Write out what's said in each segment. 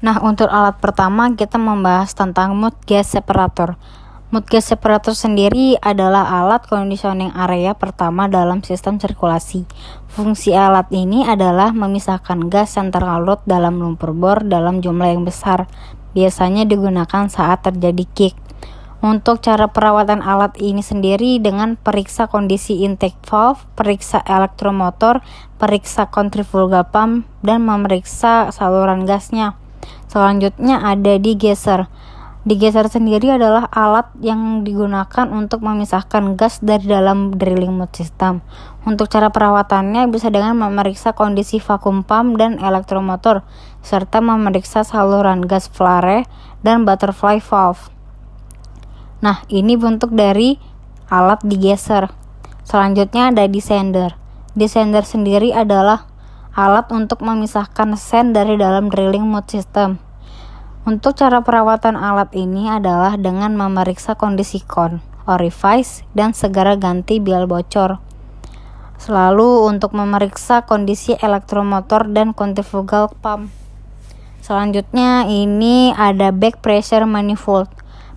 Nah, untuk alat pertama kita membahas tentang mood gas separator. Mood gas separator sendiri adalah alat conditioning area pertama dalam sistem sirkulasi. Fungsi alat ini adalah memisahkan gas yang terlarut dalam lumpur bor dalam jumlah yang besar. Biasanya digunakan saat terjadi kick. Untuk cara perawatan alat ini sendiri dengan periksa kondisi intake valve, periksa elektromotor, periksa centrifugal pump, dan memeriksa saluran gasnya. Selanjutnya ada degauser. Degauser sendiri adalah alat yang digunakan untuk memisahkan gas dari dalam drilling mud system. Untuk cara perawatannya bisa dengan memeriksa kondisi vacuum pump dan elektromotor, serta memeriksa saluran gas flare dan butterfly valve. Nah, ini bentuk dari alat degauser. Selanjutnya ada descender. Descender sendiri adalah alat untuk memisahkan sand dari dalam drilling mud system. Untuk cara perawatan alat ini adalah dengan memeriksa kondisi kon, orifice, dan segera ganti bial bocor. Selalu untuk memeriksa kondisi elektromotor dan centrifugal pump. Selanjutnya ini ada back pressure manifold.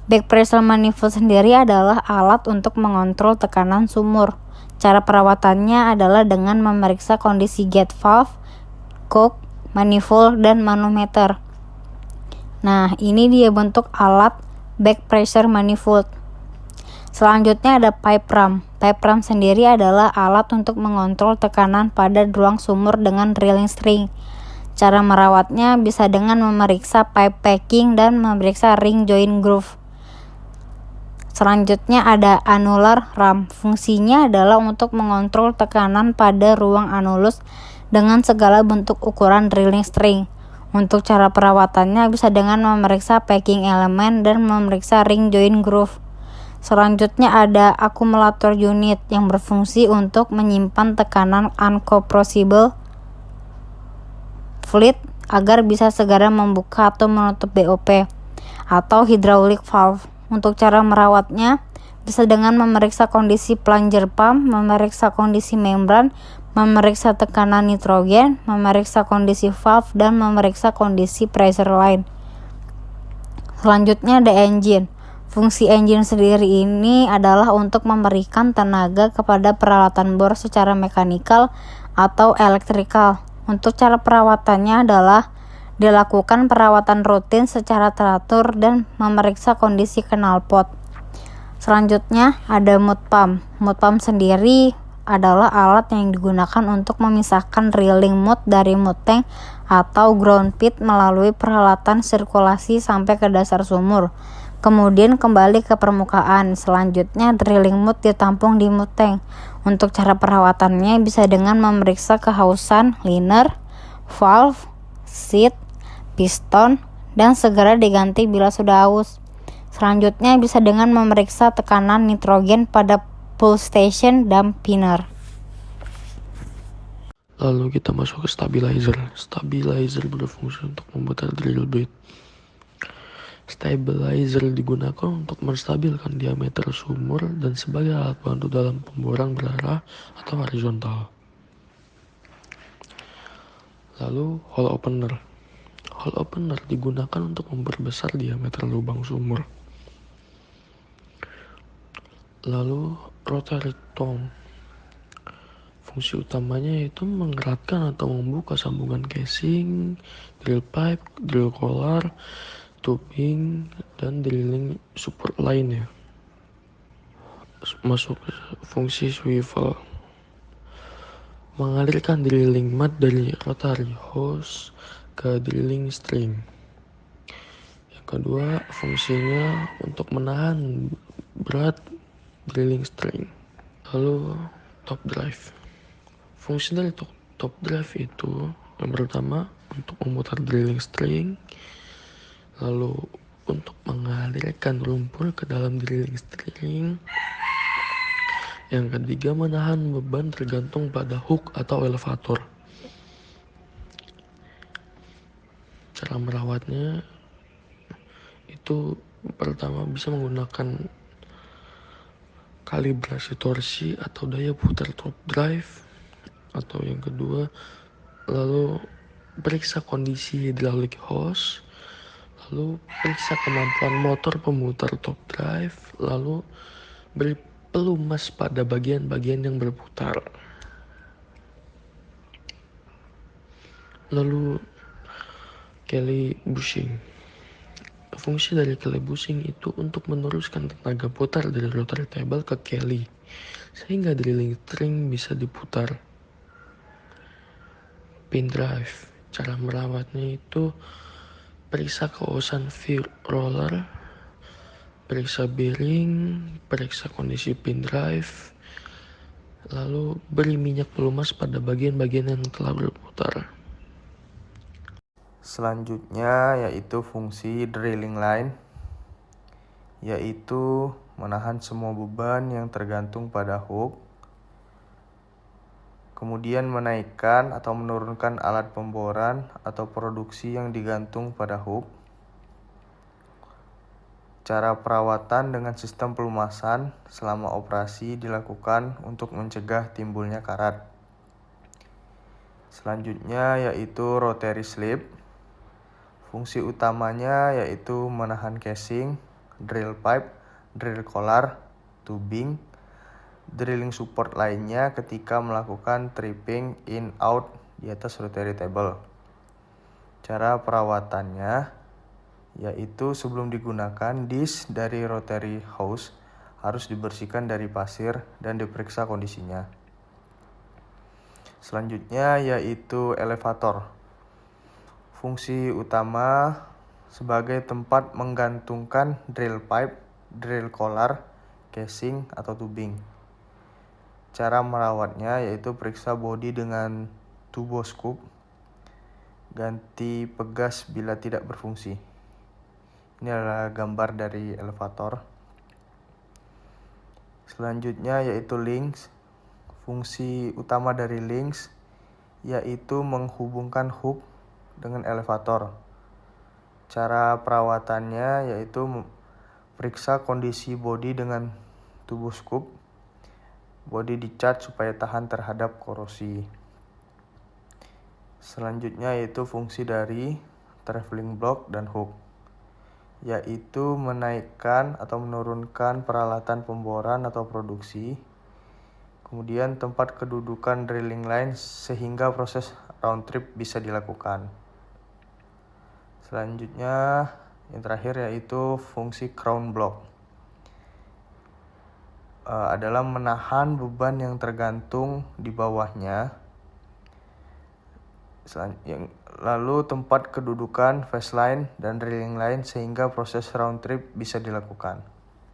Back pressure manifold sendiri adalah alat untuk mengontrol tekanan sumur. Cara perawatannya adalah dengan memeriksa kondisi gate valve, coke, manifold, dan manometer. Nah, ini dia bentuk alat back pressure manifold. Selanjutnya ada pipe ram. Pipe ram sendiri adalah alat untuk mengontrol tekanan pada ruang sumur dengan drilling string. Cara merawatnya bisa dengan memeriksa pipe packing dan memeriksa ring joint groove. Selanjutnya ada annular ram. Fungsinya adalah untuk mengontrol tekanan pada ruang anulus dengan segala bentuk ukuran drilling string. Untuk cara perawatannya bisa dengan memeriksa packing elemen dan memeriksa ring joint groove. Selanjutnya ada akumulator unit yang berfungsi untuk menyimpan tekanan uncompressible fluid agar bisa segera membuka atau menutup BOP atau hydraulic valve. Untuk cara merawatnya bisa dengan memeriksa kondisi plunger pump, memeriksa kondisi membran, memeriksa tekanan nitrogen, memeriksa kondisi valve, dan memeriksa kondisi pressure line. Selanjutnya ada engine. Fungsi engine sendiri ini adalah untuk memberikan tenaga kepada peralatan bor secara mekanikal atau elektrikal. Untuk cara perawatannya adalah dilakukan perawatan rutin secara teratur dan memeriksa kondisi knalpot. Selanjutnya ada mud pump. Mud pump sendiri adalah alat yang digunakan untuk memisahkan drilling mud dari mud tank atau ground pit melalui peralatan sirkulasi sampai ke dasar sumur, kemudian kembali ke permukaan. Selanjutnya drilling mud ditampung di mud tank. Untuk cara perawatannya bisa dengan memeriksa kehausan liner, valve, seat, piston, dan segera diganti bila sudah haus. Selanjutnya bisa dengan memeriksa tekanan nitrogen pada pull station dampener. Lalu kita masuk ke stabilizer. Stabilizer berfungsi untuk memutar drill bit. Stabilizer digunakan untuk menstabilkan diameter sumur dan sebagai alat bantu dalam pemboran berarah atau horizontal. Lalu hole opener. Hole opener digunakan untuk memperbesar diameter lubang sumur. Lalu rotary tong. Fungsi utamanya yaitu mengeratkan atau membuka sambungan casing, drill pipe, drill collar, tubing, dan drilling support lainnya. Masuk fungsi swivel. Mengalirkan drilling mud dari rotary hose ke drilling string. Yang kedua, fungsinya untuk menahan berat drilling string. Lalu top drive. Fungsi dari top drive itu yang pertama untuk memutar drilling string, lalu untuk mengalirkan lumpur ke dalam drilling string. Yang ketiga, menahan beban tergantung pada hook atau elevator. Cara merawatnya itu pertama bisa menggunakan kalibrasi torsi atau daya putar top drive, atau yang kedua lalu periksa kondisi hydraulic hose Lalu periksa kemampuan motor pemutar top drive, lalu beri pelumas pada bagian-bagian yang berputar. Lalu Kelly bushing. Fungsi dari Kelly bushing itu untuk meneruskan tenaga putar dari rotary table ke Kelly, sehingga drilling string bisa diputar. Pin drive. Cara merawatnya itu periksa keosan roller, periksa bearing, periksa kondisi pin drive, lalu beri minyak pelumas pada bagian-bagian yang telah berputar. Selanjutnya yaitu fungsi drilling line, yaitu menahan semua beban yang tergantung pada hook, kemudian menaikkan atau menurunkan alat pemboran atau produksi yang digantung pada hook. Cara perawatan dengan sistem pelumasan selama operasi dilakukan untuk mencegah timbulnya karat. Selanjutnya yaitu rotary slip. Fungsi utamanya yaitu menahan casing, drill pipe, drill collar, tubing, drilling support lainnya ketika melakukan tripping in out di atas rotary table. Cara perawatannya yaitu sebelum digunakan disk dari rotary house harus dibersihkan dari pasir dan diperiksa kondisinya. Selanjutnya yaitu elevator. Fungsi utama sebagai tempat menggantungkan drill pipe, drill collar, casing atau tubing. Cara merawatnya yaitu periksa bodi dengan turboscope, ganti pegas bila tidak berfungsi. Ini adalah gambar dari elevator. Selanjutnya yaitu links. Fungsi utama dari links yaitu menghubungkan hook dengan elevator. Cara perawatannya yaitu periksa kondisi bodi dengan turboscope. Bodi dicat supaya tahan terhadap korosi. Selanjutnya yaitu fungsi dari traveling block dan hook, yaitu menaikkan atau menurunkan peralatan pemboran atau produksi, kemudian tempat kedudukan drilling line sehingga proses round trip bisa dilakukan. Selanjutnya yang terakhir yaitu fungsi crown block, adalah menahan beban yang tergantung di bawahnya. Lalu tempat kedudukan fast line dan drilling line sehingga proses round trip bisa dilakukan.